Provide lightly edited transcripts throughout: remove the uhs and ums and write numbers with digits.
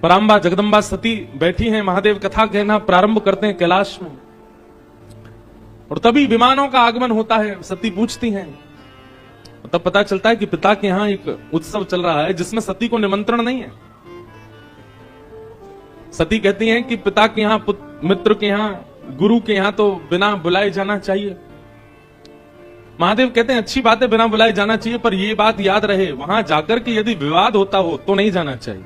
पराम्बा जगदम्बा सती बैठी हैं, महादेव कथा कहना प्रारंभ करते हैं कैलाश में। और तभी विमानों का आगमन होता है। सती पूछती हैं, तब पता चलता है कि पिता के यहां एक उत्सव चल रहा है जिसमें सती को निमंत्रण नहीं है। सती कहती हैं कि पिता के यहां, मित्र के यहां, गुरु के यहां तो बिना बुलाए जाना चाहिए। महादेव कहते हैं अच्छी बात है, बिना बुलाए जाना चाहिए, पर यह बात याद रहे वहां जाकर के यदि विवाद होता हो तो नहीं जाना चाहिए।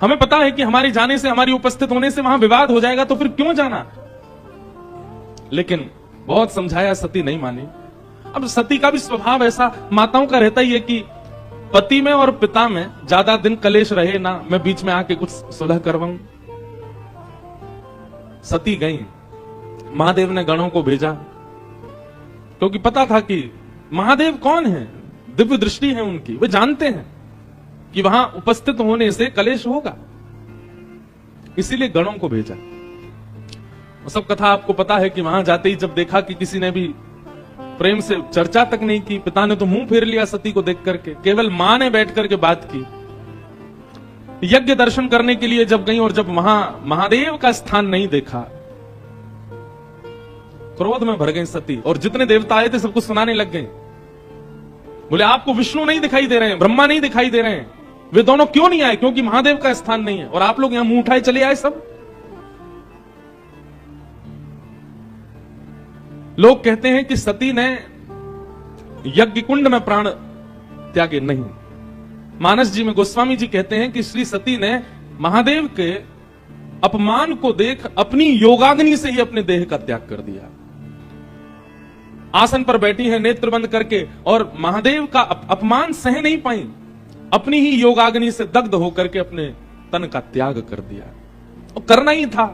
हमें पता है कि हमारे जाने से, हमारी उपस्थित होने से वहां विवाद हो जाएगा, तो फिर क्यों जाना। लेकिन बहुत समझाया, सती नहीं मानी। अब सती का भी स्वभाव ऐसा माताओं का रहता ही है कि पति में और पिता में ज्यादा दिन कलेश रहे ना, मैं बीच में आके कुछ सुलह करवाऊं। सती गई, महादेव ने गणों को भेजा, क्योंकि पता था कि महादेव कौन है, दिव्य दृष्टि है उनकी, वे जानते हैं कि वहां उपस्थित होने से कलेश होगा, इसीलिए गणों को भेजा। सब कथा आपको पता है कि वहां जाते ही जब देखा कि किसी ने भी प्रेम से चर्चा तक नहीं की, पिता ने तो मुंह फेर लिया सती को देख करके, केवल मां ने बैठ करके बात की। यज्ञ दर्शन करने के लिए जब गई और जब वहां महादेव का स्थान नहीं देखा, क्रोध में भर गई सती, और जितने देवता आए थे सबको सुनाने लग गए। बोले आपको विष्णु नहीं दिखाई दे रहे हैं, ब्रह्मा नहीं दिखाई दे रहे हैं, वे दोनों क्यों नहीं आए? क्योंकि महादेव का स्थान नहीं है, और आप लोग यहां मुंह उठाए चले आए। सब लोग कहते हैं कि सती ने यज्ञ कुंड में प्राण त्यागे नहीं। मानस जी में गोस्वामी जी कहते हैं कि श्री सती ने महादेव के अपमान को देख अपनी योगाग्नि से ही अपने देह का त्याग कर दिया। आसन पर बैठी है नेत्र बंद करके, और महादेव का अपमान सह नहीं पाई, अपनी ही योगाग्नि से दग्ध होकर के अपने तन का त्याग कर दिया। और करना ही था,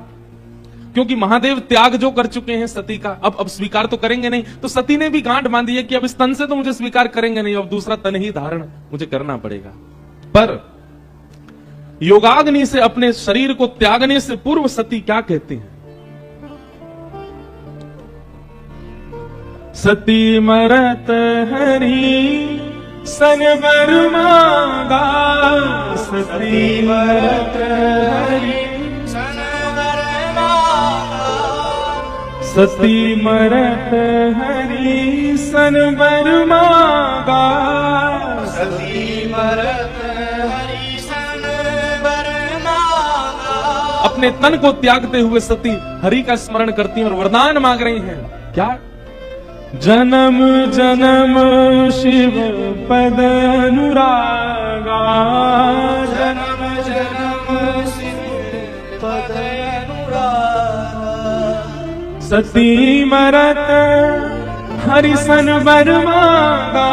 क्योंकि महादेव त्याग जो कर चुके हैं सती का, अब स्वीकार तो करेंगे नहीं। तो सती ने भी गांठ बांधी है कि अब इस तन से तो मुझे स्वीकार करेंगे नहीं, अब दूसरा तन ही धारण मुझे करना पड़ेगा। पर योगाग्नि से अपने शरीर को त्यागने से पूर्व सती क्या कहती हैं? सती मरत हरि सन बर मांगा, सती मरत हरि सन बर मांगा, सती मरत हरि सन बर मांगा, सती मरत हरि सन बर मांगा। अपने तन को त्यागते हुए सती हरि का स्मरण करती हैं और वरदान मांग रही हैं। क्या? जन्म जन्म शिव पद अनुरागा, जन्म जन्म शिव पद अनुरागा, सती मरत हरि सन बर मांगा,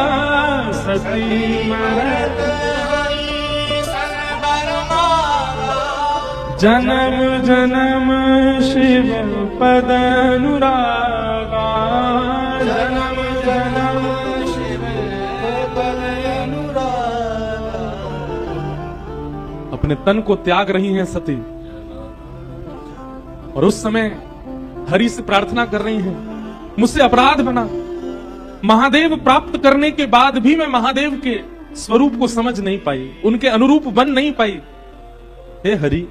सती मरत हरि सन बर मांगा, जन्म जन्म शिव पद अनुरागा, जन्म जन्म शिव पद अनुरागा। अपने तन को त्याग रही हैं सती, और उस समय हरि से प्रार्थना कर रही हैं, मुझसे अपराध बना, महादेव प्राप्त करने के बाद भी मैं महादेव के स्वरूप को समझ नहीं पाई, उनके अनुरूप बन नहीं पाई। हे हरि,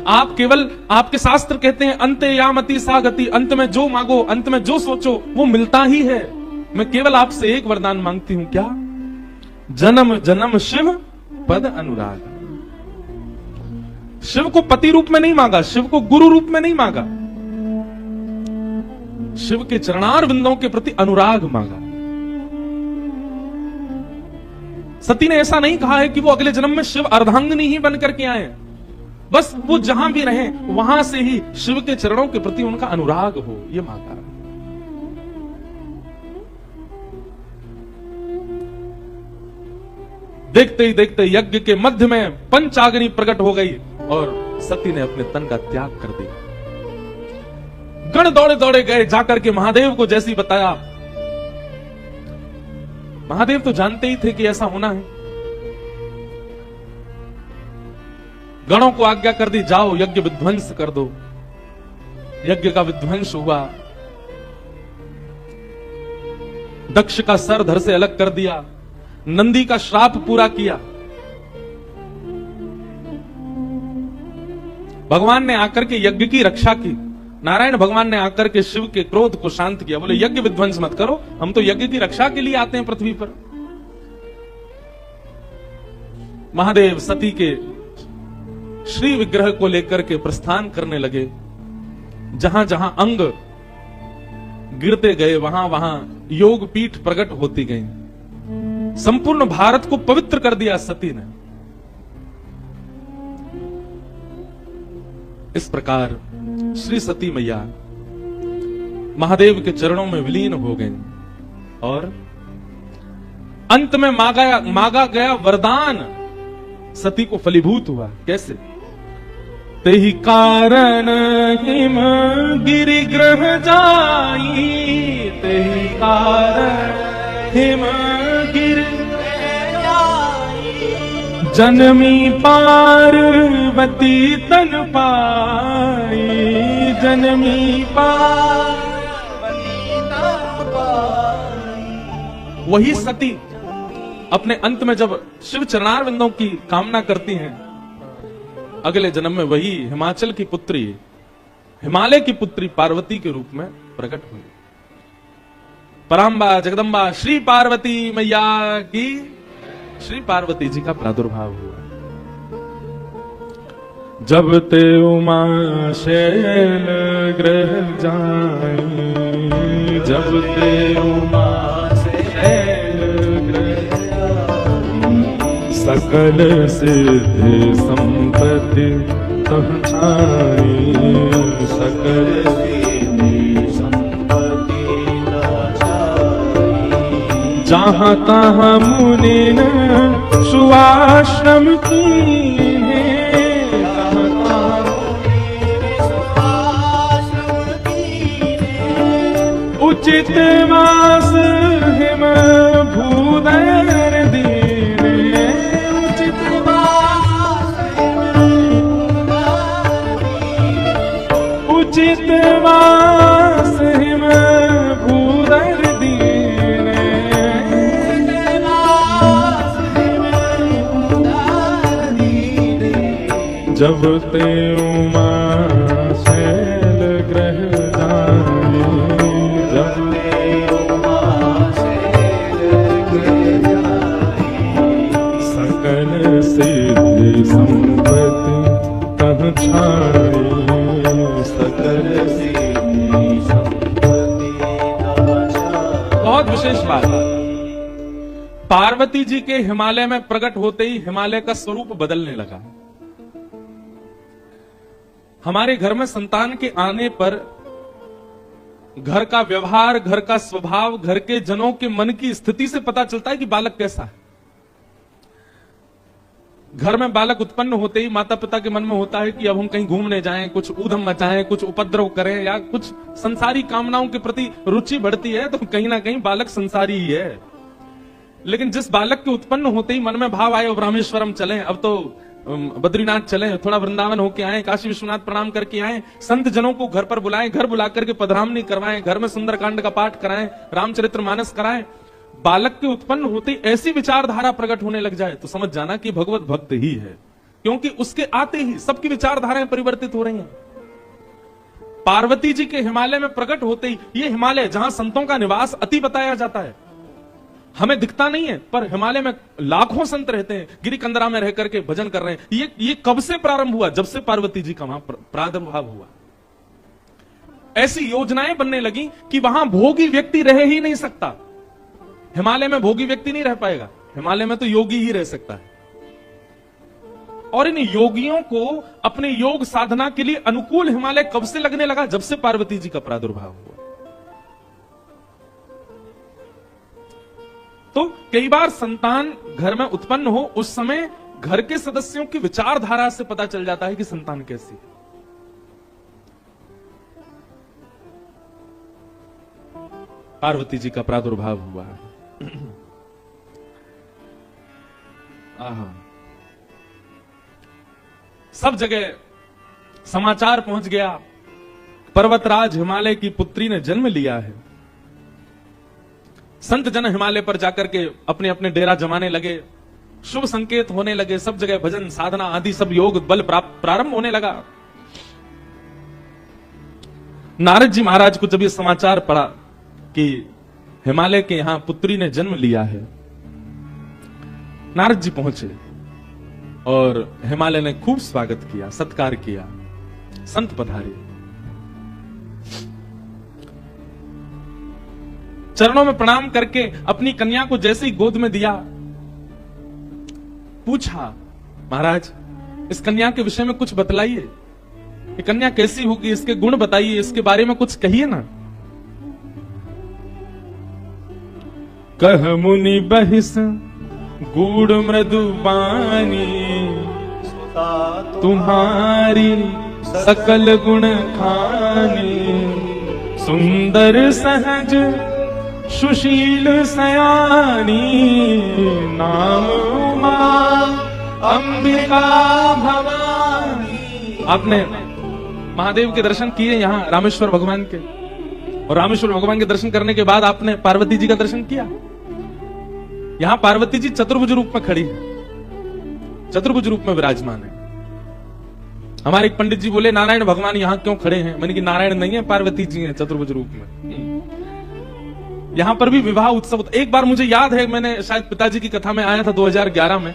आप केवल, आपके शास्त्र कहते हैं अंते यामति सा गति, अंत में जो मांगो, अंत में जो सोचो वो मिलता ही है। मैं केवल आपसे एक वरदान मांगती हूं। क्या? जन्म जन्म शिव पद अनुराग। शिव को पति रूप में नहीं मांगा, शिव को गुरु रूप में नहीं मांगा, शिव के चरणार बिंदों के प्रति अनुराग मांगा। सती ने ऐसा नहीं कहा है कि वो अगले जन्म में शिव अर्धांगिनी ही बनकर के आए, बस वो जहां भी रहे वहां से ही शिव के चरणों के प्रति उनका अनुराग हो, ये मांगा। देखते ही देखते यज्ञ के मध्य में पंचाग्नि प्रकट हो गई और सती ने अपने तन का त्याग कर दिया। गण दौड़े दौड़े गए, जाकर के महादेव को जैसे ही बताया। महादेव तो जानते ही थे कि ऐसा होना है। गणों को आज्ञा कर दी, जाओ यज्ञ विध्वंस कर दो। यज्ञ का विध्वंस हुआ, दक्ष का सर धड़ से अलग कर दिया, नंदी का श्राप पूरा किया। भगवान ने आकर के यज्ञ की रक्षा की, नारायण भगवान ने आकर के शिव के क्रोध को शांत किया। बोले यज्ञ विध्वंस मत करो, हम तो यज्ञ की रक्षा के लिए आते हैं पृथ्वी पर। महादेव सती के श्री विग्रह को लेकर के प्रस्थान करने लगे। जहां जहां अंग गिरते गए वहां वहां योग पीठ प्रकट होती गई। संपूर्ण भारत को पवित्र कर दिया सती ने। इस प्रकार श्री सती मैया महादेव के चरणों में विलीन हो गई और अंत में मांगा गया वरदान सती को फलीभूत हुआ। कैसे? तेहि कारण हिम गिरि ग्रह जाई, तेहि कारण हिम गिरि जनमी पार्वती तन पाई, जनमी पार्वती तन पाई। वही सती अपने अंत में जब शिव चरणारविंदों की कामना करती हैं, अगले जन्म में वही हिमाचल की पुत्री, हिमालय की पुत्री पार्वती के रूप में प्रकट हुई। पराम्बा जगदम्बा श्री पार्वती मैया की, श्री पार्वती जी का प्रादुर्भाव हुआ। जब ते उमा शैल ग्रह जाई, जब ते उमा शैल ग्रह जाई, सकल सिद्धि संपत्ति तह छाई, सकल सिद्धि संपत्ति तह छाई। जहां तहां मुनि न सुआश्रम कीन्हे, जहां तहां उचित वास हिम भूदर दीने, उचित वास उचित वास हिम भूदर दीने। जब ते उमा शैल ग्रह जाई, जब ते उमा शैल ग्रह जाई, सकल सिद्धि संपत्ति तह छाई, सकल सिद्धि संपत्ति तह छाई। बहुत विशेष बात, पार्वती जी के हिमालय में प्रकट होते ही हिमालय का स्वरूप बदलने लगा। हमारे घर में संतान के आने पर घर का व्यवहार, घर का स्वभाव, घर के जनों के मन की स्थिति से पता चलता है कि बालक कैसा है। घर में बालक उत्पन्न होते ही माता पिता के मन में होता है कि अब हम कहीं घूमने जाएं, कुछ ऊधम मचाएं, कुछ उपद्रव करें या कुछ संसारी कामनाओं के प्रति रुचि बढ़ती है तो कहीं ना कहीं बालक संसारी ही है। लेकिन जिस बालक के उत्पन्न होते ही मन में भाव आए अब रामेश्वरम चलें, अब तो बद्रीनाथ चलें, थोड़ा वृंदावन होके आए, काशी विश्वनाथ प्रणाम करके आए, संत जनों को घर पर बुलाएं, घर बुला करके पधरामनी करवाएं, घर में सुंदरकांड का पाठ कराएं, रामचरितमानस कराएं, बालक के उत्पन्न होते ऐसी विचारधारा प्रकट होने लग जाए तो समझ जाना कि भगवत भक्त ही है, क्योंकि उसके आते ही सबकी विचारधाराएं परिवर्तित हो रही हैं। पार्वती जी के हिमालय में प्रकट होते ही, ये हिमालय जहां संतों का निवास अति बताया जाता है, हमें दिखता नहीं है पर हिमालय में लाखों संत रहते हैं, गिरी कंदरा में रह करके भजन कर रहे हैं। ये कब से प्रारंभ हुआ? जब से पार्वती जी का वहां प्रादुर्भाव हुआ। ऐसी योजनाएं बनने लगी कि वहां भोगी व्यक्ति रह ही नहीं सकता। हिमालय में भोगी व्यक्ति नहीं रह पाएगा, हिमालय में तो योगी ही रह सकता है। और इन योगियों को अपने योग साधना के लिए अनुकूल हिमालय कब से लगने लगा? जब से पार्वती जी का प्रादुर्भाव हुआ। तो कई बार संतान घर में उत्पन्न हो, उस समय घर के सदस्यों की विचारधारा से पता चल जाता है कि संतान कैसी है। पार्वती जी का प्रादुर्भाव हुआ। सब जगह समाचार पहुंच गया, पर्वतराज हिमालय की पुत्री ने जन्म लिया है। संत जन हिमालय पर जाकर के अपने अपने डेरा जमाने लगे, शुभ संकेत होने लगे, सब जगह भजन साधना आदि सब योग बल प्रारंभ होने लगा। नारद जी महाराज को जब ये समाचार पड़ा कि हिमालय के यहां पुत्री ने जन्म लिया है, नारद जी पहुंचे और हिमालय ने खूब स्वागत किया, सत्कार किया, संत पधारे, चरणों में प्रणाम करके अपनी कन्या को जैसे ही गोद में दिया, पूछा, महाराज इस कन्या के विषय में कुछ बतलाइए, ये कन्या कैसी होगी, इसके गुण बताइए, इसके बारे में कुछ कहिए ना। कह मुनि बहिस गूढ़ मृदु बानी, तुम्हारी सकल गुण खानी, सुंदर सहज सुशील सयानी, नाम उमा अंबिका भवानी। आपने महादेव के दर्शन किए यहां रामेश्वर भगवान के, और रामेश्वर भगवान के दर्शन करने के बाद आपने पार्वती जी का दर्शन किया। यहां पार्वती जी चतुर्भुज रूप में खड़ी है, चतुर्भुज रूप में विराजमान है। हमारे एक पंडित जी बोले नारायण भगवान यहां क्यों खड़े हैं, मैंने कि नारायण नहीं है, पार्वती जी हैं चतुर्भुज रूप में। यहां पर भी विवाह उत्सव, एक बार मुझे याद है, मैंने शायद पिताजी की कथा में आया था 2011 में,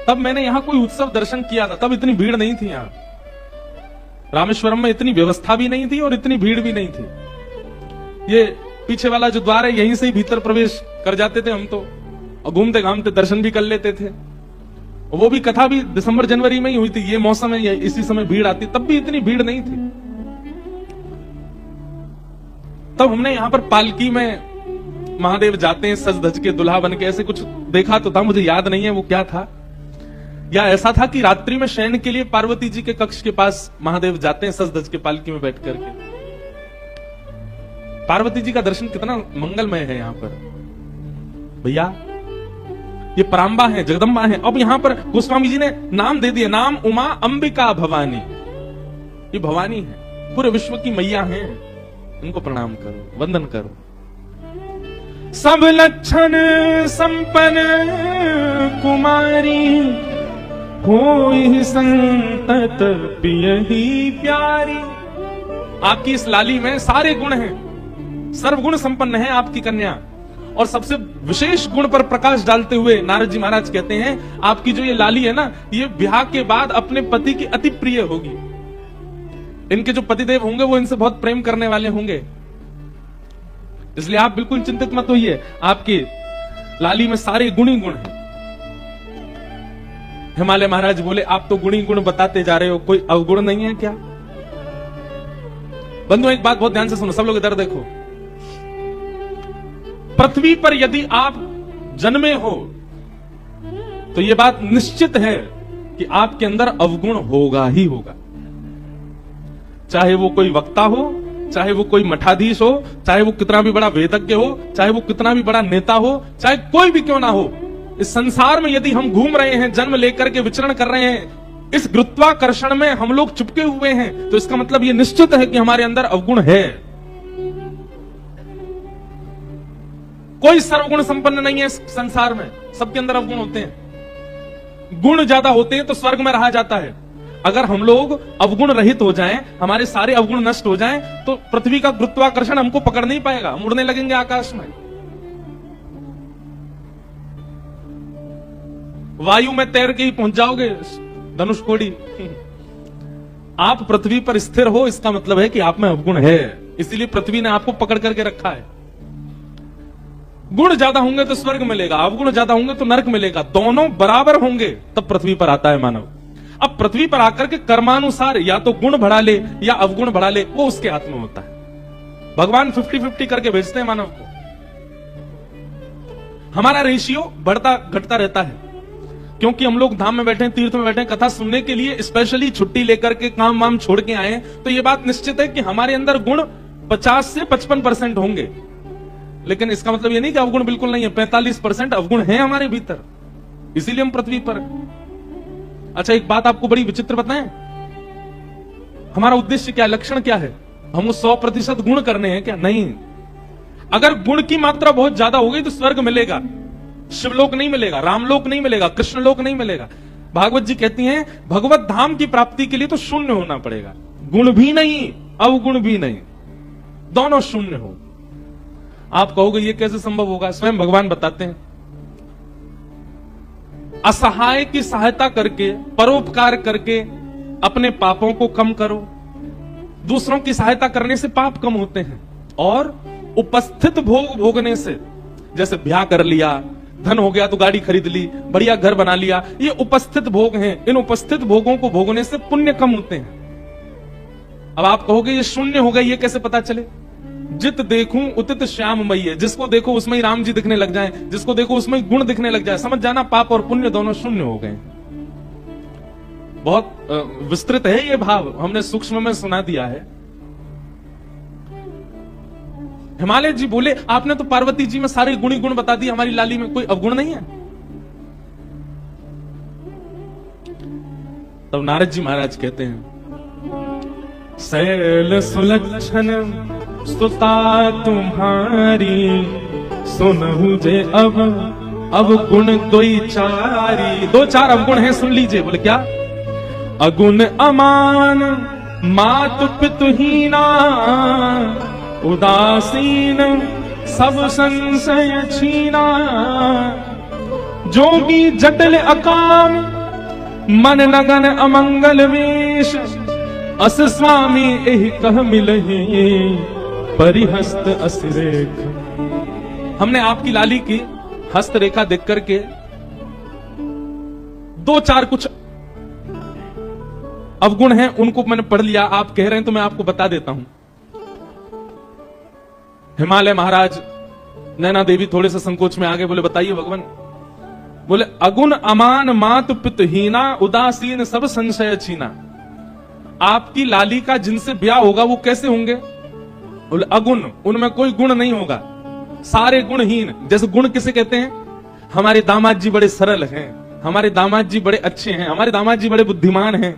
तब मैंने यहां कोई उत्सव दर्शन किया था। तब इतनी भीड़ नहीं थी यहां, रामेश्वरम में इतनी व्यवस्था भी नहीं थी और इतनी भीड़ भी नहीं थी। ये पीछे वाला जो द्वार है यहीं से ही भीतर प्रवेश कर जाते थे हम तो, और घूमते घामते दर्शन भी कर लेते थे। वो भी कथा भी दिसंबर जनवरी में ही हुई थी, ये मौसम है, इसी समय भीड़ आती, तब भी इतनी भीड़ नहीं थी। तब हमने यहां पर पालकी में महादेव जाते हैं सज धज के, दुल्हा बन के, ऐसे कुछ देखा तो था, मुझे याद नहीं है वो क्या था। या ऐसा था कि रात्रि में शयन के लिए पार्वती जी के कक्ष के पास महादेव जाते हैं सज धज के पालकी में बैठ करके। पार्वती जी का दर्शन कितना मंगलमय है यहां पर भैया। ये पराम्बा है, जगदम्बा है। अब यहां पर गोस्वामी जी ने नाम दे दिया, नाम उमा अंबिका भवानी। ये भवानी है, पूरे विश्व की मैया हैं, इनको प्रणाम करो, वंदन करो। सब लक्षण संपन्न कुमारी, होई संतत पियहि प्यारी। आपकी इस लाली में सारे गुण हैं, सर्वगुण संपन्न है आपकी कन्या। और सबसे विशेष गुण पर प्रकाश डालते हुए नारद जी महाराज कहते हैं, आपकी जो ये लाली है ना, ये ब्याह के बाद अपने पति की अति प्रिय होगी। इनके जो पतिदेव होंगे वो इनसे बहुत प्रेम करने वाले होंगे, इसलिए आप बिल्कुल चिंतित मत होइए, आपकी लाली में सारे गुण ही गुण हैं। हिमालय महाराज बोले, आप तो गुण ही गुण बताते जा रहे हो, कोई अवगुण नहीं है क्या? बंधु एक बात बहुत ध्यान से सुनो, सब लोग इधर देखो। पृथ्वी पर यदि आप जन्मे हो तो यह बात निश्चित है कि आपके अंदर अवगुण होगा ही होगा। चाहे वो कोई वक्ता हो, चाहे वो कोई मठाधीश हो, चाहे वो कितना भी बड़ा वेदज्ञ हो, चाहे वो कितना भी बड़ा नेता हो, चाहे कोई भी क्यों ना हो, इस संसार में यदि हम घूम रहे हैं, जन्म लेकर के विचरण कर रहे हैं, इस गुरुत्वाकर्षण में हम लोग चिपके हुए हैं, तो इसका मतलब यह निश्चित है कि हमारे अंदर अवगुण है। कोई सर्वगुण संपन्न नहीं है इस संसार में, सबके अंदर अवगुण होते हैं। गुण ज्यादा होते हैं तो स्वर्ग में रहा जाता है। अगर हम लोग अवगुण रहित हो जाएं, हमारे सारे अवगुण नष्ट हो जाएं, तो पृथ्वी का गुरुत्वाकर्षण हमको पकड़ नहीं पाएगा, हम उड़ने लगेंगे आकाश में। वायु में तैर के ही पहुंच जाओगे धनुषकोडी। आप पृथ्वी पर स्थिर हो, इसका मतलब है कि आप में अवगुण है, इसीलिए पृथ्वी ने आपको पकड़ करके रखा है। गुण ज्यादा होंगे तो स्वर्ग मिलेगा, अवगुण ज्यादा होंगे तो नरक मिलेगा, दोनों बराबर होंगे तब पृथ्वी पर आता है मानव। अब पृथ्वी पर आकर के कर्मानुसार या तो गुण बढ़ा ले या अवगुण बढ़ा ले, वो उसके हाथ में होता है। भगवान 50-50 करके भेजते हैं मानव को। हमारा रेशियो बढ़ता घटता रहता है, क्योंकि हम लोग धाम में बैठे, तीर्थ में बैठे, कथा सुनने के लिए स्पेशली छुट्टी लेकर के काम वाम छोड़ के आए, तो ये बात निश्चित है कि हमारे अंदर गुण 50 से 55% होंगे। लेकिन इसका मतलब ये नहीं कि अवगुण बिल्कुल नहीं है, 45% अवगुण है हमारे भीतर, इसीलिए हम पृथ्वी पर। अच्छा एक बात आपको बड़ी विचित्र बताएं, हमारा उद्देश्य क्या, लक्षण क्या है? हमको 100% गुण करने हैं क्या? नहीं। अगर गुण की मात्रा बहुत ज्यादा हो गई तो स्वर्ग मिलेगा, शिवलोक नहीं मिलेगा, रामलोक नहीं मिलेगा, कृष्णलोक नहीं मिलेगा। भागवत जी कहती हैं भगवत धाम की प्राप्ति के लिए तो शून्य होना पड़ेगा, गुण भी नहीं अवगुण भी नहीं, दोनों शून्य हो। आप कहोगे ये कैसे संभव होगा? स्वयं भगवान बताते हैं, असहाय की सहायता करके, परोपकार करके अपने पापों को कम करो। दूसरों की सहायता करने से पाप कम होते हैं, और उपस्थित भोग भोगने से, जैसे ब्याह कर लिया, धन हो गया तो गाड़ी खरीद ली, बढ़िया घर बना लिया, ये उपस्थित भोग हैं। इन उपस्थित भोगों को भोगने से पुण्य कम होते हैं। अब आप कहोगे ये शून्य हो गए, ये कैसे पता चले? जित देखूं उतित श्याममयी है। जिसको देखो उसमें ही राम जी दिखने लग जाएं, जिसको देखो उसमें ही गुण दिखने लग जाए, समझ जाना पाप और पुण्य दोनों शून्य हो गए। बहुत विस्तृत है ये भाव, हमने सूक्ष्म में सुना दिया है। हिमालय जी बोले, आपने तो पार्वती जी में सारे गुणी गुण बता दिए, हमारी लाली में कोई अवगुण नहीं है। तब नारद जी महाराज कहते हैं, शैल सुलक्षण सुता तुम्हारी, सुनहु जे अब गुण कोई चारी। दो चार अवगुण हैं, सुन लीजिए। बोले क्या? अगुण अमान मातु पितुहीना, उदासीन सब संशय छीना। जोगी जटिल अकाम मन नगन अमंगल वेश, अस स्वामी एहि कह मिलहि परिहस्त असिरेख। हमने आपकी लाली की हस्तरेखा देख करके दो चार कुछ अवगुण हैं, उनको मैंने पढ़ लिया। आप कह रहे हैं तो मैं आपको बता देता हूं। हिमालय महाराज, नैना देवी थोड़े से संकोच में आगे बोले, बताइए भगवान। बोले, अगुण अमान मातु पितहीना, उदासीन सब संशय छीना। आपकी लाली का जिनसे ब्याह होगा वो कैसे होंगे? बोले अगुण, उनमें कोई गुण नहीं होगा, सारे गुणहीन। जैसे गुण किसे कहते हैं? हमारे दामाद जी बड़े सरल हैं, हमारे दामाद जी बड़े अच्छे हैं, हमारे दामाद जी बड़े बुद्धिमान हैं,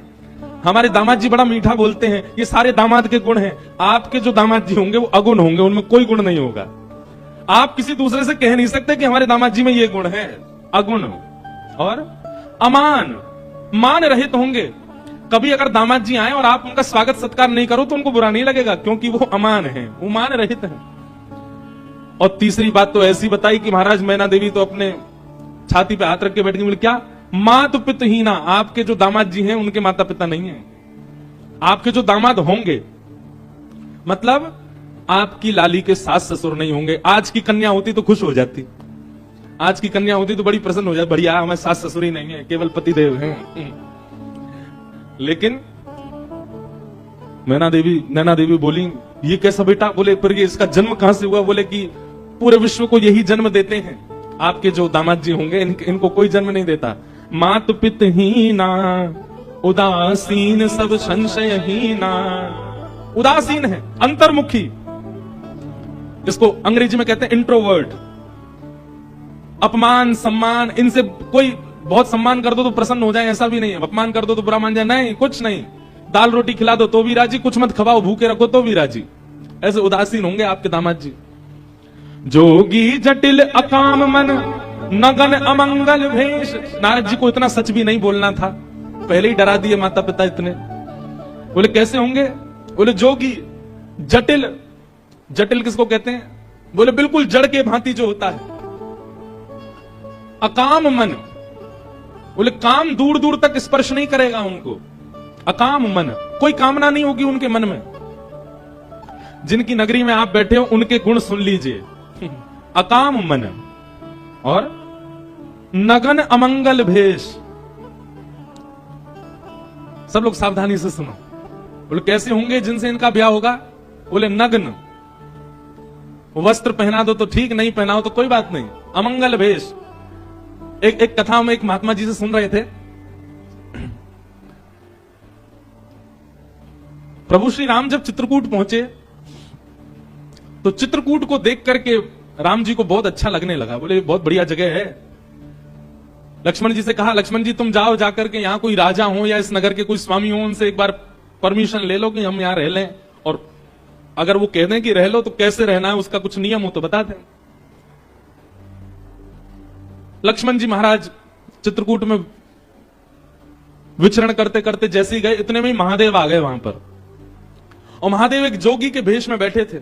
हमारे दामाद जी बड़ा मीठा बोलते हैं, ये सारे दामाद के गुण हैं। आपके जो दामाद जी होंगे वो अगुण होंगे, उनमें कोई गुण नहीं होगा। आप किसी दूसरे से कह नहीं सकते कि हमारे दामाद जी में ये गुण है, अगुण। और अमान, मान रहित होंगे। कभी अगर दामाद जी आए और आप उनका स्वागत सत्कार नहीं करो तो उनको बुरा नहीं लगेगा, क्योंकि वो अमान है, वो मान रहित है। और तीसरी बात तो ऐसी बताई कि महाराज मैना देवी तो अपने छाती पे हाथ रख के बैठ गई। बोले क्या? मातु पितहीना, आपके जो दामाद जी हैं उनके माता पिता नहीं है। आपके जो दामाद होंगे, मतलब आपकी लाली के सास ससुर नहीं होंगे। आज की कन्या होती तो खुश हो जाती, आज की कन्या होती तो बड़ी प्रसन्न हो जाती, बढ़िया हमें सास ससुर ही नहीं है, केवल पतिदेव हैं। लेकिन नैना देवी बोली, ये कैसा बेटा? बोले पर ये इसका जन्म कहां से हुआ? बोले कि पूरे विश्व को यही जन्म देते हैं, आपके जो दामाद जी होंगे इनको कोई जन्म नहीं देता। मातु पितहीना, उदासीन सब संशयहीना। उदासीन है, अंतर्मुखी, जिसको अंग्रेजी में कहते हैं इंट्रोवर्ट। अपमान सम्मान, इनसे कोई बहुत सम्मान कर दो तो प्रसन्न हो जाए ऐसा भी नहीं है, अपमान कर दो तो बुरा मान जाए, नहीं, कुछ नहीं। दाल रोटी खिला दो तो भी राजी, कुछ मत खवाओ भूखे रखो तो भी राजी। ऐसे उदासीन होंगे आपके दामाद जी। जोगी जटिल अकाम मन नगन अमंगल भेष। नारद जी को इतना सच भी नहीं बोलना था, पहले ही डरा दिए माता पिता इतने। बोले कैसे होंगे? बोले जोगी जटिल, जटिल किसको कहते हैं? बोले बिल्कुल जड़ के भांति जो होता है। अकाम मन, बोले काम दूर दूर तक स्पर्श नहीं करेगा उनको। अकाम मन, कोई कामना नहीं होगी उनके मन में। जिनकी नगरी में आप बैठे हो उनके गुण सुन लीजिए। अकाम मन। और नगन अमंगल भेष। सब लोग सावधानी से सुनो। बोले कैसे होंगे जिनसे इनका ब्याह होगा? बोले नग्न, वस्त्र पहना दो तो ठीक, नहीं पहनाओ तो कोई बात नहीं। अमंगल भेष। एक कथा में एक महात्मा जी से सुन रहे थे, प्रभु श्री राम जब चित्रकूट पहुंचे तो चित्रकूट को देख करके राम जी को बहुत अच्छा लगने लगा। बोले बहुत बढ़िया जगह है। लक्ष्मण जी से कहा, लक्ष्मण जी तुम जाओ, जाकर के यहाँ कोई राजा हो या इस नगर के कोई स्वामी हो, उनसे एक बार परमिशन ले लो कि हम यहाँ रह लें, और अगर वो कह दें कि रह लो तो कैसे रहना है उसका कुछ नियम हो तो बता दें। लक्ष्मण जी महाराज चित्रकूट में विचरण करते करते जैसे ही गए, इतने में ही महादेव आ गए वहां पर। और महादेव एक जोगी के भेष में बैठे थे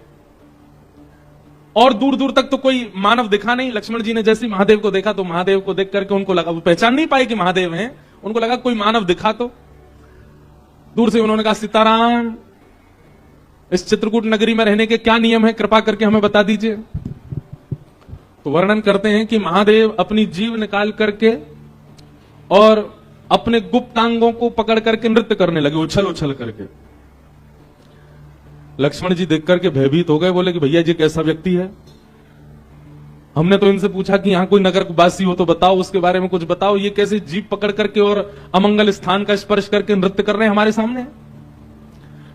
और दूर दूर तक तो कोई मानव दिखा नहीं। लक्ष्मण जी ने जैसे महादेव को देखा तो महादेव को देख करके उनको लगा, वो पहचान नहीं पाए कि महादेव हैं, उनको लगा कोई मानव दिखा तो दूर से उन्होंने कहा, सीताराम, इस चित्रकूट नगरी में रहने के क्या नियम है, कृपा करके हमें बता दीजिए। तो वर्णन करते हैं कि महादेव अपनी जीभ निकाल करके और अपने गुप्तांगों को पकड़ करके नृत्य करने लगे, उछल उछल करके। लक्ष्मण जी देख करके भयभीत हो गए, बोले कि भैया जी कैसा व्यक्ति है, हमने तो इनसे पूछा कि यहां कोई नगर वासी हो तो बताओ, उसके बारे में कुछ बताओ, ये कैसे जीभ पकड़ करके और अमंगल स्थान का स्पर्श करके नृत्य कर रहे हैं हमारे सामने।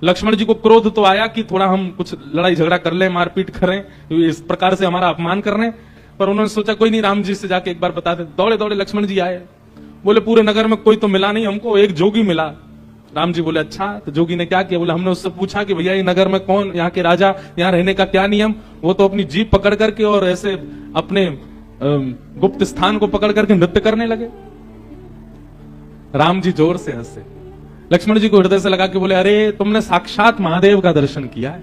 लक्ष्मण जी को क्रोध तो आया कि थोड़ा हम कुछ लड़ाई झगड़ा कर लें, मारपीट करें, इस प्रकार से हमारा अपमान कर रहे हैं, पर उन्होंने सोचा कोई नहीं, राम जी से जाके एक बार बता दे। दौड़े दौड़े लक्ष्मण जी आए, बोले पूरे नगर में कोई तो मिला नहीं हमको, एक जोगी मिला। राम जी बोले अच्छा, तो जोगी ने क्या किया, बोले हमने उससे पूछा कि भैया ये नगर में कौन, यहाँ के राजा, यहाँ रहने का क्या नियम, वो तो अपनी जीभ पकड़ करके और ऐसे अपने गुप्त स्थान को पकड़ करके नृत्य करने लगे। राम जी जोर से हंसे, लक्ष्मण जी को हृदय से लगा के बोले, अरे तुमने साक्षात महादेव का दर्शन किया है,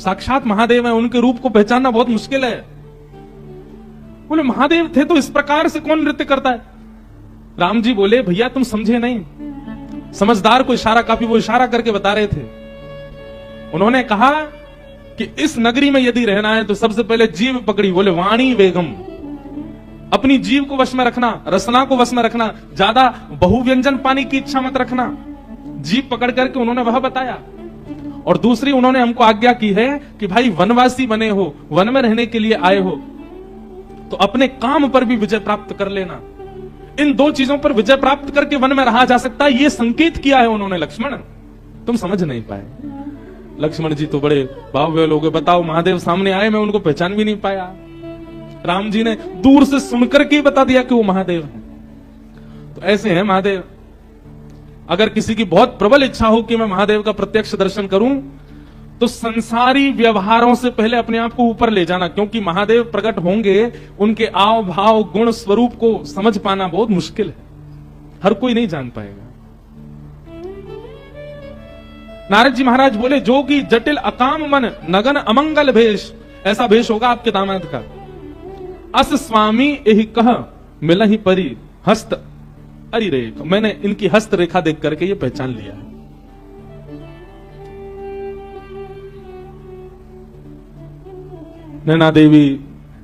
साक्षात महादेव है, उनके रूप को पहचानना बहुत मुश्किल है। बोले महादेव थे तो इस प्रकार से कौन नृत्य करता है। राम जी बोले, भैया तुम समझे नहीं, समझदार को इशारा काफी, वो इशारा करके बता रहे थे। उन्होंने कहा कि इस नगरी में यदि रहना है तो सबसे पहले जीभ पकड़ी, बोले वाणी बेगम, अपनी जीभ को वश में रखना, रसना को वश में रखना, ज्यादा बहुव्यंजन पाने की इच्छा मत रखना। जीभ पकड़ करके उन्होंने वह बताया। और दूसरी उन्होंने हमको आज्ञा की है कि भाई वनवासी बने हो, वन में रहने के लिए आए हो, तो अपने काम पर भी विजय प्राप्त कर लेना। इन दो चीजों पर विजय प्राप्त करके वन में रहा जा सकता है, ये संकेत किया है उन्होंने। लक्ष्मण तुम समझ नहीं पाए। लक्ष्मण जी तो बड़े बाहुबल हो गए, बताओ महादेव सामने आए, मैं उनको पहचान भी नहीं पाया। राम जी ने दूर से सुनकर के बता दिया कि वो महादेव है। तो ऐसे हैं महादेव। अगर किसी की बहुत प्रबल इच्छा हो कि मैं महादेव का प्रत्यक्ष दर्शन करूं, तो संसारी व्यवहारों से पहले अपने आप को ऊपर ले जाना, क्योंकि महादेव प्रकट होंगे, उनके आव भाव गुण स्वरूप को समझ पाना बहुत मुश्किल है, हर कोई नहीं जान पाएगा। नारद जी महाराज बोले, जोगी जटिल अकाम मन नगन अमंगल भेष, ऐसा भेष होगा आपके दामाद का। अस स्वामी यही कह मिला ही परी हस्त अरि रेख, मैंने इनकी हस्त रेखा देख करके ये पहचान लिया है। नैना देवी,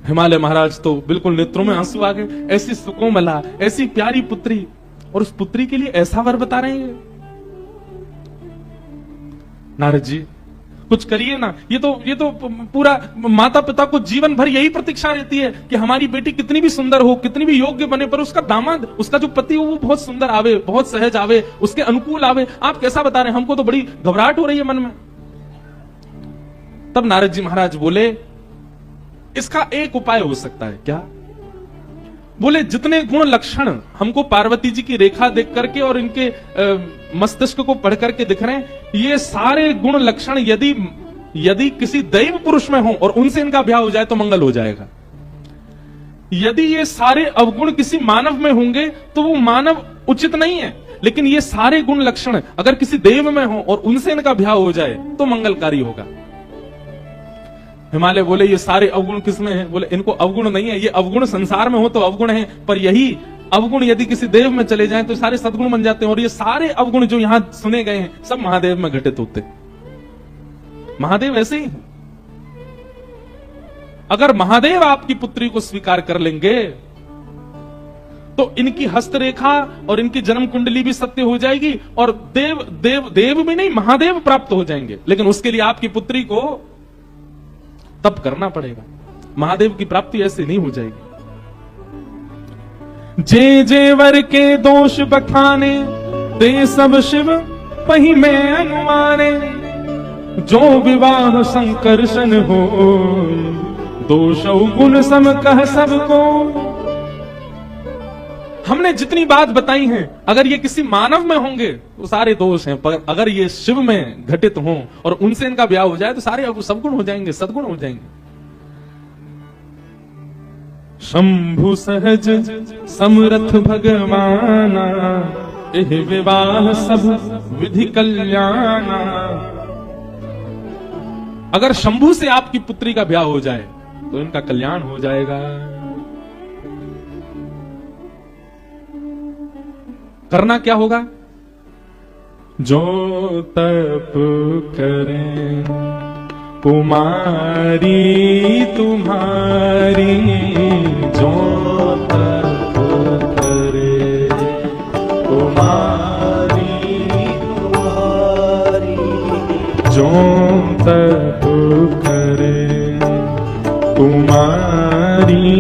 हिमालय महाराज तो बिल्कुल नेत्रों में आंसू आ गए, ऐसी सुकोमला, ऐसी प्यारी पुत्री, और उस पुत्री के लिए ऐसा वर बता रहे हैं। नारद जी कुछ करिए ना, ये तो पूरा माता पिता को जीवन भर यही प्रतीक्षा रहती है कि हमारी बेटी कितनी भी सुंदर हो, कितनी भी योग्य बने, पर उसका दामाद, उसका जो पति हो वो बहुत सुंदर आवे, बहुत सहज आवे, उसके अनुकूल आवे। आप कैसा बता रहे हैं, हमको तो बड़ी घबराहट हो रही है मन में। तब नारद जी महाराज बोले, इसका एक उपाय हो सकता है। क्या? बोले जितने गुण लक्षण हमको पार्वती जी की रेखा देख करके और इनके मस्तिष्क को पढ़ करके दिख रहे हैं, ये सारे गुण लक्षण यदि किसी दैव पुरुष में हो और उनसे इनका ब्याह हो जाए तो मंगल हो जाएगा। यदि ये सारे अवगुण किसी मानव में होंगे तो वो मानव उचित नहीं है, लेकिन ये सारे गुण लक्षण अगर किसी देव में हो और उनसे इनका ब्याह हो जाए तो मंगलकारी होगा। हिमालय बोले, ये सारे अवगुण किसमें हैं? बोले इनको अवगुण नहीं है, ये अवगुण संसार में हो तो अवगुण है, पर यही अवगुण यदि किसी देव में चले जाएं तो सारे सद्गुण बन जाते हैं। और ये सारे अवगुण जो यहां सुने गए हैं सब महादेव में घटित होते। महादेव ऐसे ही हैं। अगर महादेव आपकी पुत्री को स्वीकार कर लेंगे तो इनकी हस्तरेखा और इनकी जन्म कुंडली भी सत्य हो जाएगी और देव भी नहीं, महादेव प्राप्त हो जाएंगे। लेकिन उसके लिए आपकी पुत्री को तप करना पड़ेगा। महादेव की प्राप्ति ऐसे नहीं हो जाएगी। जे जे वर के दोष बखाने ते सब शिव पही में अनुमाने, जो विवाह संकर्षण हो दोष गुण सम कह सबको। हमने जितनी बात बताई है, अगर ये किसी मानव में होंगे तो सारे दोष हैं, पर अगर ये शिव में घटित हों और उनसे इनका ब्याह हो जाए तो सारे सद्गुण हो जाएंगे, सद्गुण हो जाएंगे। शंभु सहज समरथ भगवाना, एह विवाह सब विधि कल्याणा। अगर शंभू से आपकी पुत्री का ब्याह हो जाए तो इनका कल्याण हो जाएगा। करना क्या होगा? जो तप करें कुमारी तुम्हारी, जो तप करे कुमारी तुम्हारी, जो तप करे कुमारी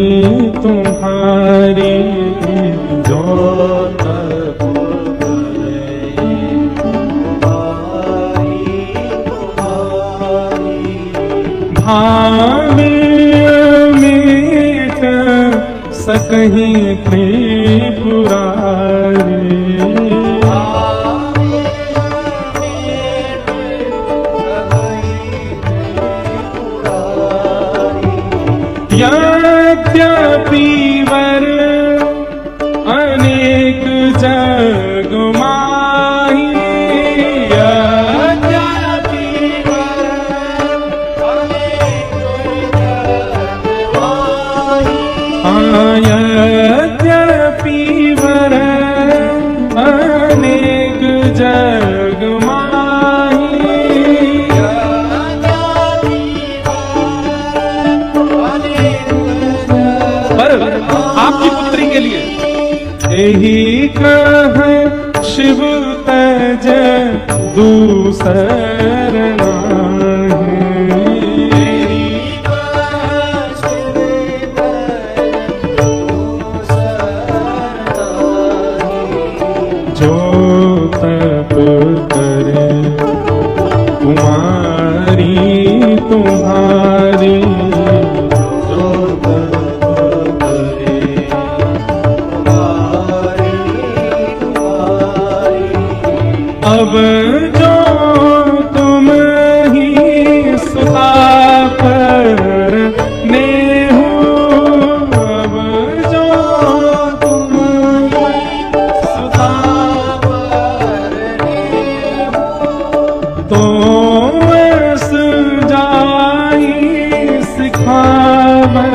तुम्हारी, जो तप मिट सकहीं त्रिपुरारी, यद्यपि वर अनेक जग माही, यद्यपि वर अनेक जग माही, पर आपकी पुत्री के लिए यही कह शिव तज दूसर जो तप करे कुमारी तुम्हारी, जो तप करे कुमारी तुम्हारी, अब जो तुम ही सुता पर नेहु, अब जो तुम तो बस जाई सिखावन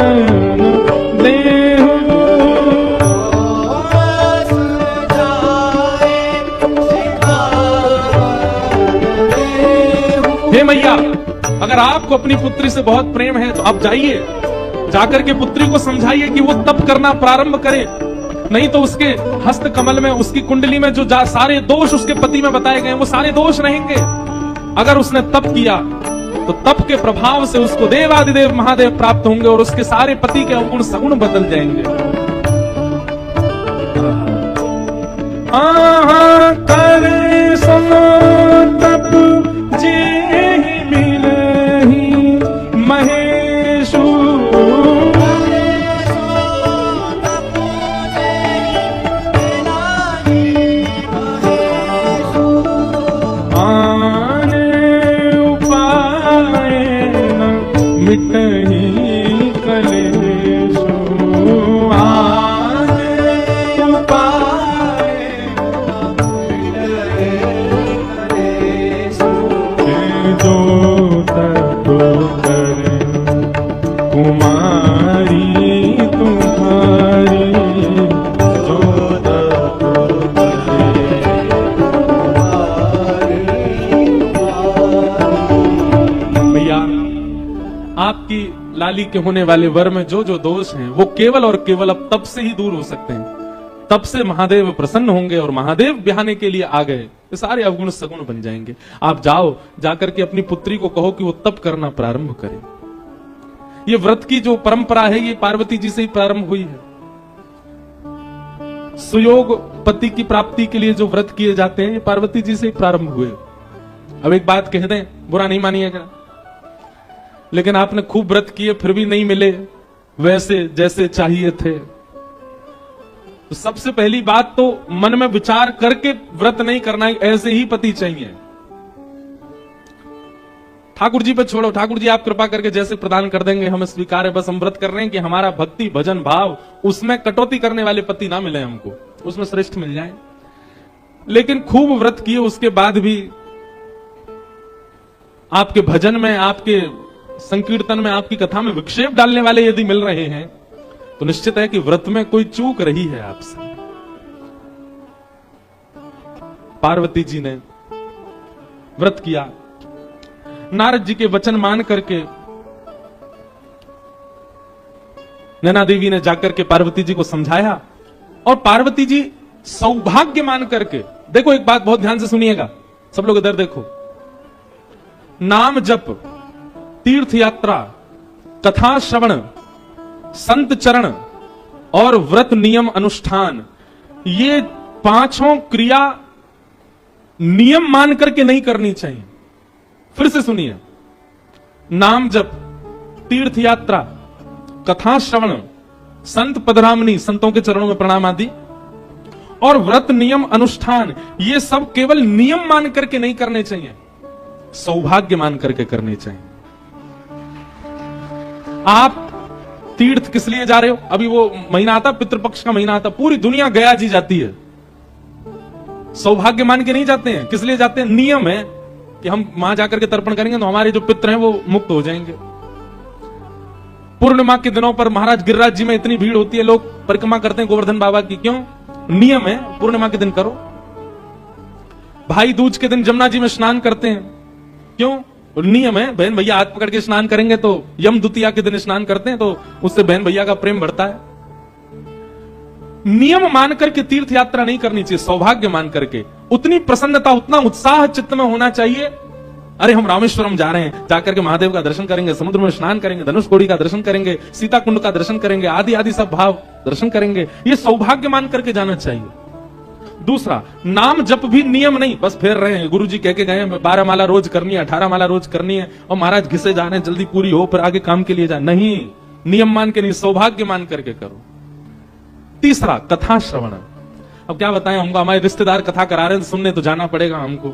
देहु, हे मैया, अगर आपको अपनी पुत्री से बहुत प्रेम है तो आप जाइए, जाकर के पुत्री को समझाइए कि वो तप करना प्रारंभ करे, नहीं तो उसके हस्त कमल में, उसकी कुंडली में जो सारे दोष उसके पति में बताए गए वो सारे दोष रहेंगे। अगर उसने तप किया तो तप के प्रभाव से उसको देवादिदेव महादेव प्राप्त होंगे और उसके सारे पति के अवगुण सगुण बदल जाएंगे। करे सो तप जे मिलहि महेशु, मिटहि कलेशु, आने उपाय कलेशु, जो तप करे कुमारी तुम्हारी, जो तप करे कुमारी। भैया, आपकी लाली के होने वाले वर में जो जो दोष हैं वो केवल और केवल अब तप से ही दूर हो सकते हैं। तब से महादेव प्रसन्न होंगे और महादेव ब्याहने के लिए आ गए तो सारे अवगुण सगुण बन जाएंगे। आप जाओ, जाकर के अपनी पुत्री को कहो कि वो तप करना प्रारंभ करे। ये व्रत की जो परंपरा है ये पार्वती जी से ही प्रारंभ हुई है। सुयोग पति की प्राप्ति के लिए जो व्रत किए जाते हैं ये पार्वती जी से ही प्रारंभ हुए। अब एक बात कह दें, बुरा नहीं मानिएगा, लेकिन आपने खूब व्रत किए फिर भी नहीं मिले वैसे जैसे चाहिए थे, तो सबसे पहली बात तो मन में विचार करके व्रत नहीं करना, ऐसे ही पति चाहिए। ठाकुर जी पे छोड़ो, ठाकुर जी आप कृपा करके जैसे प्रदान कर देंगे हमें स्वीकार है। बस हम व्रत कर रहे हैं कि हमारा भक्ति भजन भाव उसमें कटौती करने वाले पति ना मिले हमको, उसमें श्रेष्ठ मिल जाए। लेकिन खूब व्रत किए उसके बाद भी आपके भजन में, आपके संकीर्तन में, आपकी कथा में विक्षेप डालने वाले यदि मिल रहे हैं तो निश्चित है कि व्रत में कोई चूक रही है आपसे। पार्वती जी ने व्रत किया, नारद जी के वचन मान करके नैना देवी ने जाकर के पार्वती जी को समझाया, और पार्वती जी सौभाग्य मान करके, देखो एक बात बहुत ध्यान से सुनिएगा, सब लोग इधर देखो, नाम जप, तीर्थ यात्रा, कथा श्रवण, संत चरण और व्रत नियम अनुष्ठान, ये पांचों क्रिया नियम मान करके नहीं करनी चाहिए। फिर से सुनिए, नाम जप, तीर्थ यात्रा, कथा श्रवण, संत पधरामनी, संतों के चरणों में प्रणाम आदि, और व्रत नियम अनुष्ठान, ये सब केवल नियम मान करके नहीं करने चाहिए, सौभाग्य मान करके करने चाहिए। आप तीर्थ किस लिए जा रहे हो? अभी वो महीना आता, पितृपक्ष का महीना आता, पूरी दुनिया गया जी जाती है, सौभाग्य मान के नहीं जाते हैं। किस लिए जाते हैं? नियम है कि हम वहां जाकर के तर्पण करेंगे तो हमारे जो पितृ हैं वो मुक्त हो जाएंगे। पूर्णिमा के दिनों पर महाराज गिरिराज जी में इतनी भीड़ होती है, लोग परिक्रमा करते हैं गोवर्धन बाबा की, क्यों? नियम है, पूर्णिमा के दिन करो। भाई दूज के दिन जमुना जी में स्नान करते हैं, क्यों? नियम है, बहन भैया हाथ पकड़ के स्नान करेंगे तो, यम द्वितीया के दिन स्नान करते हैं तो उससे बहन भैया का प्रेम बढ़ता है। नियम मान करके तीर्थ यात्रा नहीं करनी चाहिए, सौभाग्य मान करके। उतनी प्रसन्नता, उतना उत्साह चित्त में होना चाहिए, अरे हम रामेश्वरम जा रहे हैं, जाकर के महादेव का दर्शन करेंगे, समुद्र में स्नान करेंगे, धनुषकोडी का दर्शन करेंगे, सीता कुंड का दर्शन करेंगे, आदि आदि सब भाव दर्शन करेंगे, ये सौभाग्य मान करके जाना चाहिए। दूसरा, नाम जप भी नियम नहीं, बस फेर रहे हैं, गुरुजी कह के गए 12 माला रोज करनी है, 18 माला रोज करनी है, और महाराज घिसे जा रहे हैं, जल्दी पूरी हो फिर आगे काम के लिए जा, नहीं, नियम मान के नहीं, सौभाग्य मान करके करो। तीसरा, कथा श्रवण। अब क्या बताएं, हमको हमारे रिश्तेदार कथा करा रहे हैं, सुनने तो जाना पड़ेगा हमको,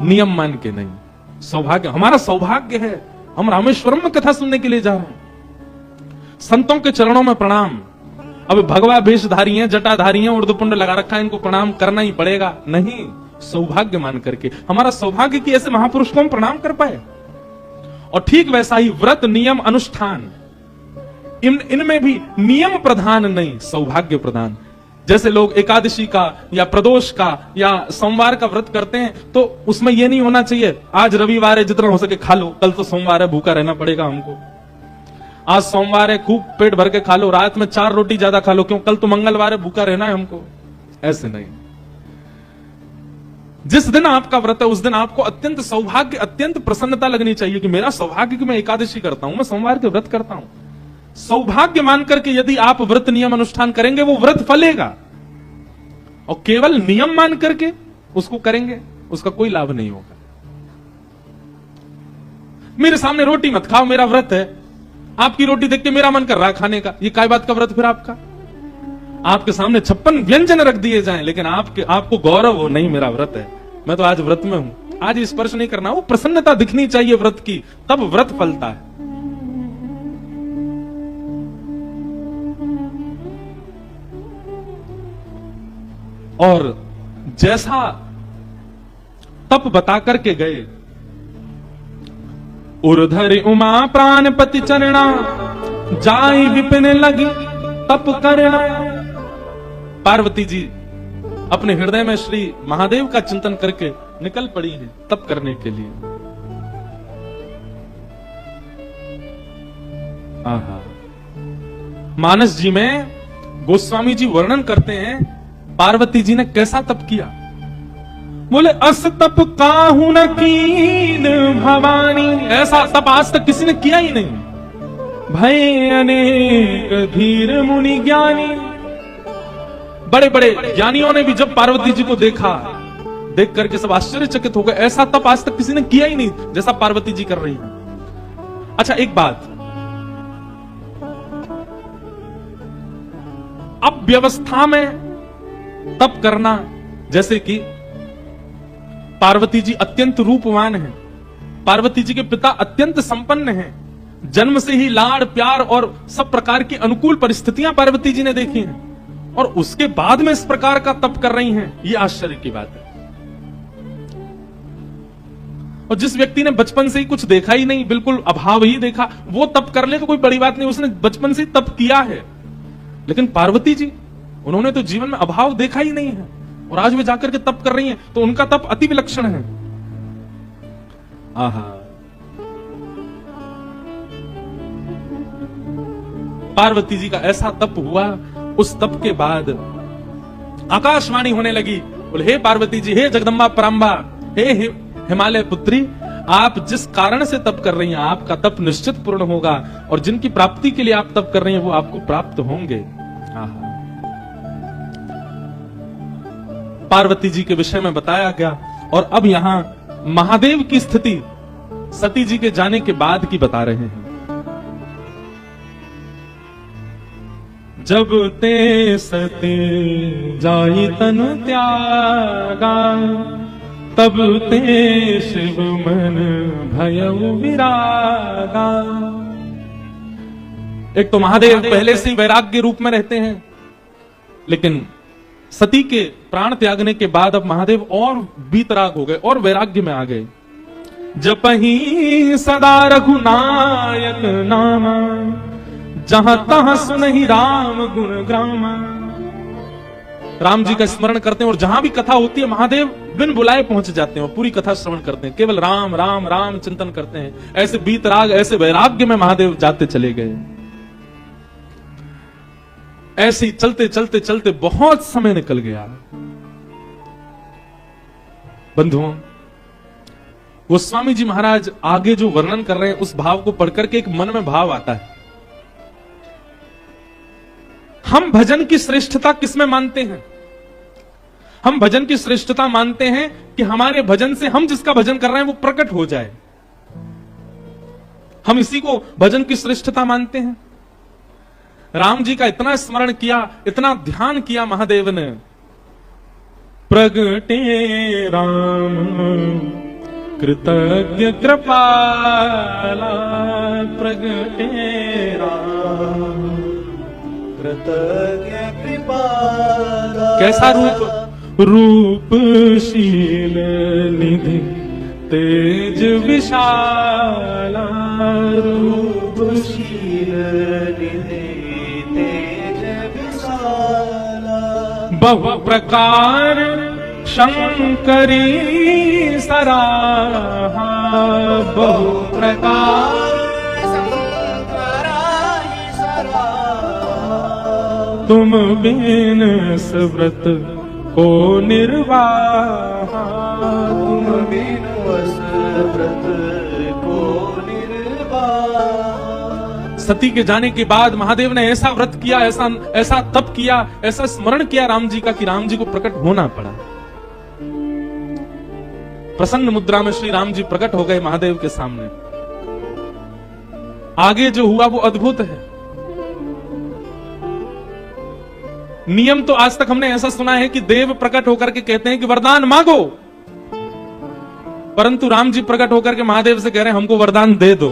नियम मान के नहीं, सौभाग्य, हमारा सौभाग्य है, हम रामेश्वरम में कथा सुनने के लिए जा रहे हैं। संतों के चरणों में प्रणाम, अब भगवा वेशधारी हैं, जटाधारी हैं, उर्दपुंड लगा रखा है, इनको प्रणाम करना ही पड़ेगा, नहीं, सौभाग्य मान करके। हमारा सौभाग्य कि ऐसे महापुरुष को हम प्रणाम कर पाए। और ठीक वैसा ही व्रत नियम अनुष्ठान, इनमें भी नियम प्रधान नहीं, सौभाग्य प्रधान। जैसे लोग एकादशी का या प्रदोष का या सोमवार का व्रत करते हैं, तो उसमें यह नहीं होना चाहिए आज रविवार है जितना हो सके खा लो, कल तो सोमवार है भूखा रहना पड़ेगा हमको, आज सोमवार है खूब पेट भर के खा लो, रात में 4 रोटी ज्यादा खा लो, क्यों? कल तो मंगलवार है भूखा रहना है हमको। ऐसे नहीं, जिस दिन आपका व्रत है उस दिन आपको अत्यंत सौभाग्य, अत्यंत प्रसन्नता लगनी चाहिए कि मेरा सौभाग्य कि मैं एकादशी करता हूं, मैं सोमवार के व्रत करता हूं। सौभाग्य मान करके यदि आप व्रत नियम अनुष्ठान करेंगे वो व्रत फलेगा, और केवल नियम मान करके उसको करेंगे उसका कोई लाभ नहीं होगा। मेरे सामने रोटी मत खाओ, मेरा व्रत है, आपकी रोटी देख के मेरा मन कर रहा है खाने का, ये काय बात का व्रत फिर आपका? आपके सामने 56 व्यंजन रख दिए जाएं, लेकिन आपको गौरव हो, नहीं मेरा व्रत है, मैं तो आज व्रत में हूं, आज स्पर्श नहीं करना। वो प्रसन्नता दिखनी चाहिए व्रत की, तब व्रत फलता है। और जैसा तप बता करके गए, उर्धर उमा प्राणपति चरणा, जाई विपिन लगी तप करना। पार्वती जी अपने हृदय में श्री महादेव का चिंतन करके निकल पड़ी है तप करने के लिए। आहा, मानस जी में गोस्वामी जी वर्णन करते हैं पार्वती जी ने कैसा तप किया। बोले अस तप काहू न कीन भवानी, ऐसा तप आज तक किसी ने किया ही नहीं। भय अनेक धीर मुनि ज्ञानी, बड़े बड़े ज्ञानियों ने भी जब पार्वती जी को देखा, देख करके सब आश्चर्यचकित हो गए, ऐसा तप आज तक किसी ने किया ही नहीं जैसा पार्वती जी कर रही है। अच्छा एक बात, अब व्यवस्था में तप करना, जैसे कि पार्वती जी अत्यंत रूपवान हैं, पार्वती जी के पिता अत्यंत संपन्न हैं, जन्म से ही लाड़ प्यार और सब प्रकार की अनुकूल परिस्थितियां पार्वती जी ने देखी हैं, और उसके बाद में इस प्रकार का तप कर रही हैं, ये आश्चर्य की बात है। और जिस व्यक्ति ने बचपन से ही कुछ देखा ही नहीं, बिल्कुल अभाव ही देखा, वो तप कर ले तो कोई बड़ी बात नहीं, उसने बचपन से ही तप किया है। लेकिन पार्वती जी, उन्होंने तो जीवन में अभाव देखा ही नहीं है और आज वे जाकर के तप कर रही हैं, तो उनका तप अति विलक्षण है। आहा, पार्वती जी का ऐसा तप हुआ, उस तप के बाद आकाशवाणी होने लगी, बोले हे पार्वती जी, हे जगदम्बा पराम्बा, हे हिमालय पुत्री, आप जिस कारण से तप कर रही हैं, आपका तप निश्चित पूर्ण होगा और जिनकी प्राप्ति के लिए आप तप कर रही हैं वो आपको प्राप्त होंगे। आहा। पार्वती जी के विषय में बताया गया और अब यहां महादेव की स्थिति सती जी के जाने के बाद की बता रहे हैं। जब ते सती जाई तनु त्यागा, तब ते शिव मन भयउ विरागा। एक तो महादेव पहले से वैराग्य रूप में रहते हैं, लेकिन सती के प्राण त्यागने के बाद अब महादेव और बीतराग हो गए और वैराग्य में आ गए। जपहि सदा रघुनायक नामा, जहां तहां सुनहि राम गुण ग्रामा। राम जी का स्मरण करते हैं और जहां भी कथा होती है महादेव बिन बुलाए पहुंच जाते हैं और पूरी कथा श्रवण करते हैं, केवल राम राम राम चिंतन करते हैं। ऐसे बीतराग, ऐसे वैराग्य में महादेव जाते चले गए। ऐसे ही चलते चलते चलते बहुत समय निकल गया। बंधुओं, गोस्वामी जी महाराज आगे जो वर्णन कर रहे हैं उस भाव को पढ़कर के एक मन में भाव आता है। हम भजन की श्रेष्ठता किसमें मानते हैं? हम भजन की श्रेष्ठता मानते हैं कि हमारे भजन से हम जिसका भजन कर रहे हैं वो प्रकट हो जाए। हम इसी को भजन की श्रेष्ठता मानते हैं। राम जी का इतना स्मरण किया, इतना ध्यान किया महादेव ने। प्रगटे राम कृतज्ञ कृपाला, प्रगटे राम कृतज्ञ कृपाला। कैसा रूप? रूपशील निधि तेज विशाला, रूपशील निधि तेज विशाला। बहु प्रकार शंकरी सराहा, बहु प्रकार तुम बिन व्रत को निर्वाह, तुम बिन व्रत को निर्वाह। सती के जाने के बाद महादेव ने ऐसा व्रत किया, ऐसा तप किया, ऐसा स्मरण किया राम जी का कि राम जी को प्रकट होना पड़ा। प्रसन्न मुद्रा में श्री राम जी प्रकट हो गए महादेव के सामने। आगे जो हुआ वो अद्भुत है। नियम तो आज तक हमने ऐसा सुना है कि देव प्रकट होकर के कहते हैं कि वरदान मांगो, परंतु राम जी प्रकट होकर के महादेव से कह रहे हैं हमको वरदान दे दो।